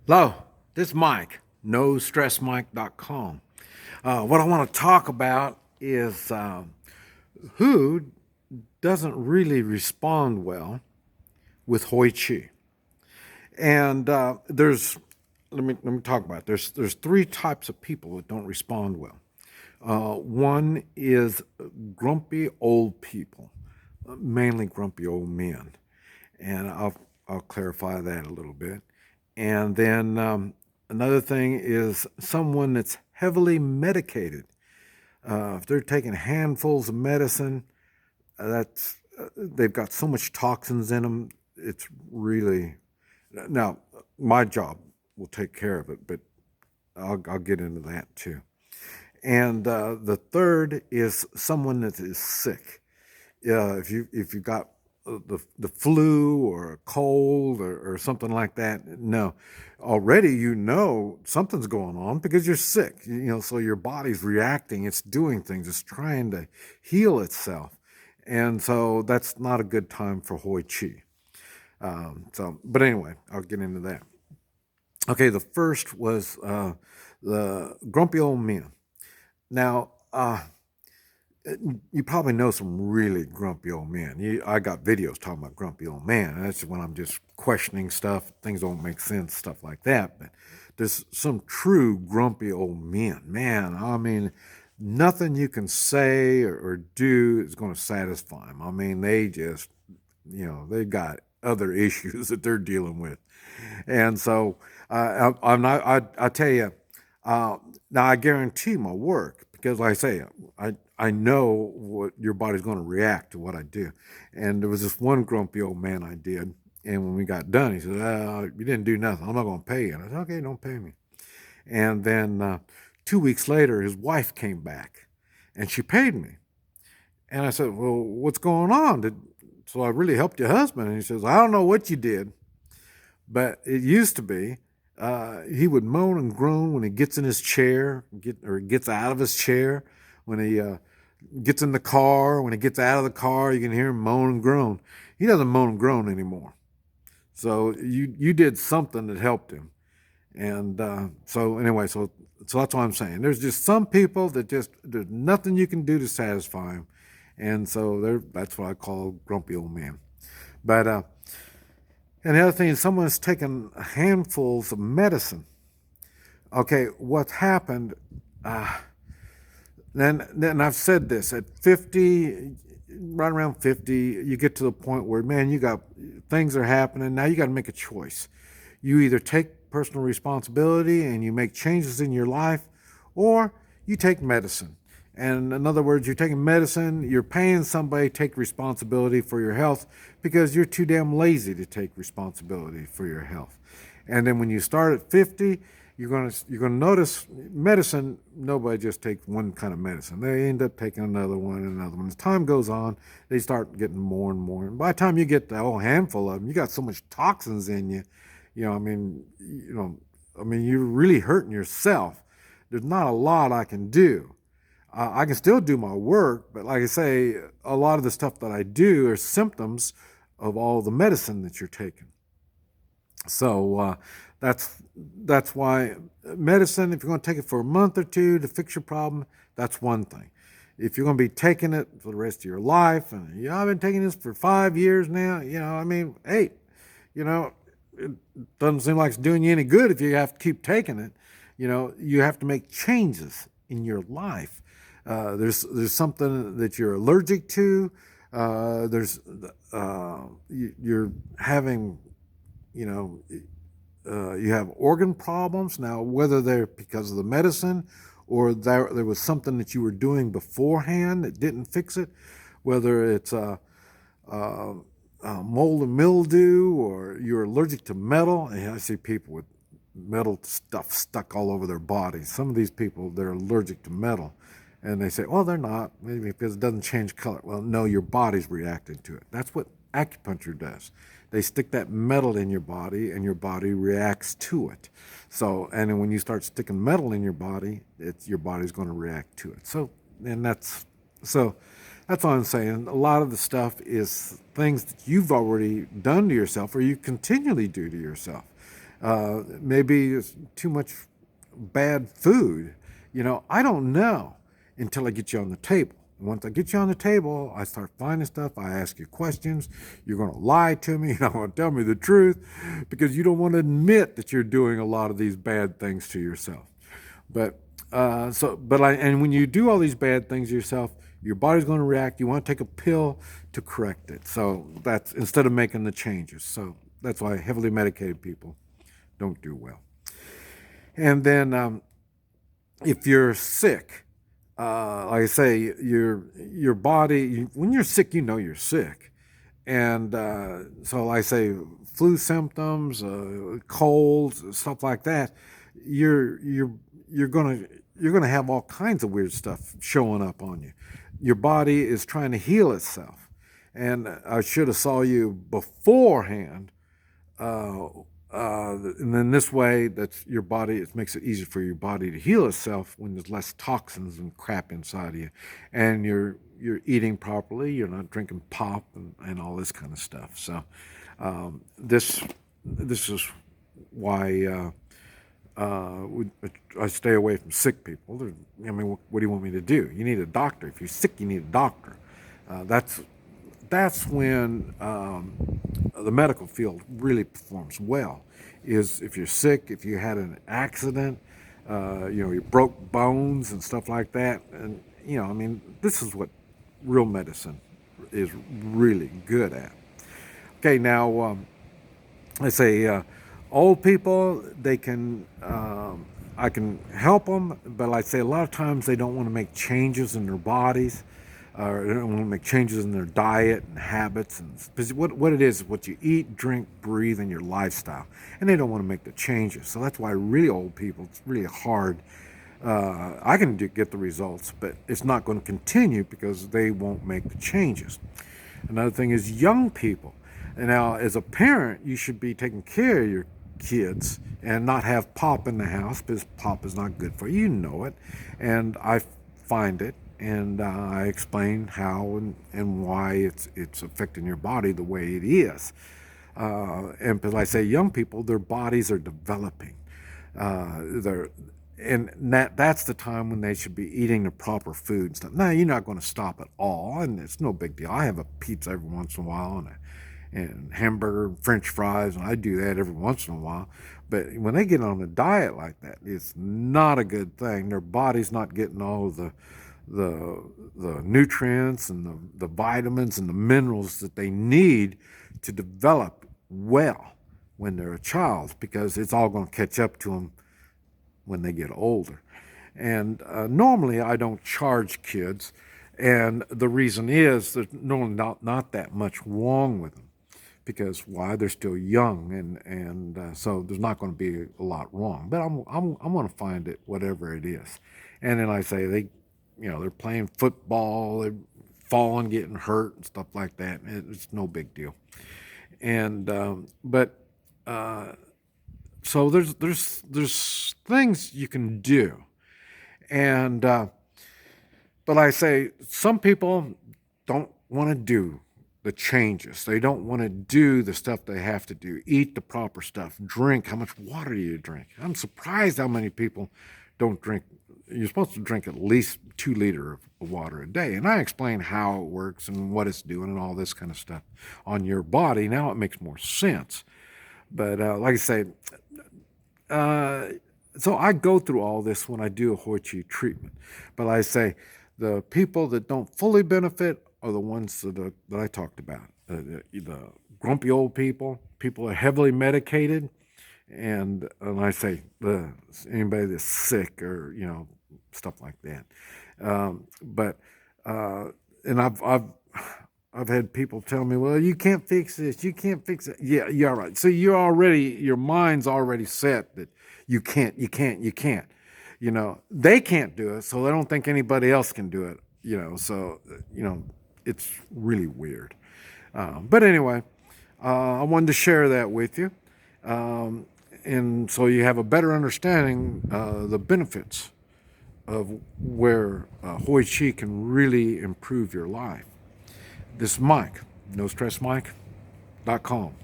Hello, this is Mike, NoStressMike.com. What I want to talk about is who doesn't really respond well with Hoi Chi. And let me talk about it. There's three types of people that don't respond well. One is grumpy old people, mainly grumpy old men, and I'll clarify that a little bit. And then another thing is someone that's heavily medicated. If they're taking handfuls of medicine, that's they've got so much toxins in them. It's really now my job will take care of it, but I'll get into that too. And the third is someone that is sick. If you got the flu or a cold or something like that, no, already you know something's going on because you're sick. So your body's reacting. It's doing things. It's trying to heal itself, and so that's not a good time for Hoi Chi. But anyway, I'll get into that. Okay, the first was the grumpy old men. Now, you probably know some really grumpy old men. I got videos talking about grumpy old man. That's when I'm just questioning stuff, things don't make sense, stuff like that. But there's some true grumpy old men. Man, I mean, nothing you can say or do is going to satisfy them. I mean, they just, they got other issues that they're dealing with. And so I'm not, I tell you, now I guarantee my work because, like I say, I know what your body's going to react to what I do. And there was this one grumpy old man I did, and when we got done, he said, "You didn't do nothing. I'm not going to pay you." And I said, "Okay, don't pay me." And then 2 weeks later, his wife came back, and she paid me. And I said, "Well, what's going on? So I really helped your husband?" And he says, "I don't know what you did, but it used to be." He would moan and groan when he gets in his chair, gets out of his chair, when he gets in the car, when he gets out of the car, you can hear him moan and groan. He doesn't moan and groan anymore. So you did something that helped him. And so anyway, so that's what I'm saying. There's just some people that just there's nothing you can do to satisfy them, and so that's what I call grumpy old man. But and the other thing is someone's taken handfuls of medicine. Okay, what's happened? Uh, then I've said this at 50, right around 50, you get to the point where, man, you got things are happening. Now you got to make a choice. You either take personal responsibility and you make changes in your life, or you take medicine. And in other words, you're taking medicine, you're paying somebody to take responsibility for your health because you're too damn lazy to take responsibility for your health. And then when you start at 50, you're gonna notice medicine. Nobody just takes one kind of medicine. They end up taking another one and another one. As time goes on, they start getting more and more. And by the time you get the whole handful of them, you got so much toxins in you. I mean, you're really hurting yourself. There's not a lot I can do. I can still do my work, but like I say, a lot of the stuff that I do are symptoms of all the medicine that you're taking. So that's why medicine, if you're going to take it for a month or two to fix your problem, that's one thing. If you're going to be taking it for the rest of your life, and I've been taking this for 5 years now, I mean, hey, you know, it doesn't seem like it's doing you any good if you have to keep taking it. You have to make changes in your life. There's something that you're allergic to. You're having you know you have organ problems now, whether they're because of the medicine or there was something that you were doing beforehand that didn't fix it, whether it's uh, mold and mildew or you're allergic to metal. And I see people with metal stuff stuck all over their bodies. Some of these people, they're allergic to metal. And they say, well, they're not, maybe because it doesn't change color. Well, no, your body's reacting to it. That's what acupuncture does. They stick that metal in your body and your body reacts to it. So, and then when you start sticking metal in your body, your body's going to react to it. And so that's all I'm saying. A lot of the stuff is things that you've already done to yourself or you continually do to yourself. Maybe it's too much bad food. I don't know until I get you on the table. Once I get you on the table, I start finding stuff. I ask you questions. You're going to lie to me. You don't want to tell me the truth because you don't want to admit that you're doing a lot of these bad things to yourself. But and when you do all these bad things to yourself, your body's going to react. You want to take a pill to correct it. So that's instead of making the changes. So that's why heavily medicated people don't do well. And then if you're sick, like I say, your body when you're sick, you're sick, and so like I say flu symptoms, colds, stuff like that. You're you're you're gonna have all kinds of weird stuff showing up on you. Your body is trying to heal itself, and I should have saw you beforehand uh, and then this way, that's your body. It makes it easier for your body to heal itself when there's less toxins and crap inside of you, and you're eating properly. You're not drinking pop and all this kind of stuff. So this is why I stay away from sick people. I mean, what do you want me to do? You need a doctor. If you're sick, you need a doctor. That's when the medical field really performs well. Is if you're sick, if you had an accident, you broke bones and stuff like that, and I mean, this is what real medicine is really good at. Okay, now I say old people, they can. I can help them, but I say a lot of times they don't want to make changes in their bodies, or they don't want to make changes in their diet and habits, and because what it is what you eat, drink, breathe, and your lifestyle, and they don't want to make the changes. So that's why really old people, it's really hard. I can get the results, but it's not going to continue because they won't make the changes. Another thing is young people. And now, as a parent, you should be taking care of your kids and not have pop in the house because pop is not good for you. You know it. And I find it and I explain how and why it's affecting your body the way it is. And because I say young people, their bodies are developing. They're and that's the time when they should be eating the proper food and stuff. Now you're not going to stop at all, and it's no big deal. I have a pizza every once in a while and hamburger and French fries, and I do that every once in a while. But when they get on a diet like that, it's not a good thing. Their body's not getting all of the nutrients and the vitamins and the minerals that they need to develop well when they're a child, because it's all going to catch up to them when they get older. And normally I don't charge kids, and the reason is there's normally not that much wrong with them because why, they're still young, and so there's not going to be a lot wrong. But I'm going to find it whatever it is, and then I say they're playing football, they're falling, getting hurt, and stuff like that. It's no big deal, and but so there's things you can do, and but I say some people don't want to do the changes. They don't want to do the stuff they have to do. Eat the proper stuff. Drink. How much water do you drink? I'm surprised how many people don't drink. You're supposed to drink at least 2 liters of water a day. And I explain how it works and what it's doing and all this kind of stuff on your body. Now it makes more sense. But like I say, so I go through all this when I do a Hoi Chi treatment. But I say the people that don't fully benefit are the ones that I talked about. The grumpy old people, people are heavily medicated, and I say anybody that's sick or stuff like that. But and I've had people tell me, well, you can't fix this, you can't fix it. Yeah, you're right. So your mind's already set that you can't. They can't do it, so they don't think anybody else can do it. So it's really weird. But anyway, I wanted to share that with you, and so you have a better understanding the benefits of where Hoi Chi can really improve your life. This is Mike, NoStressMike.com.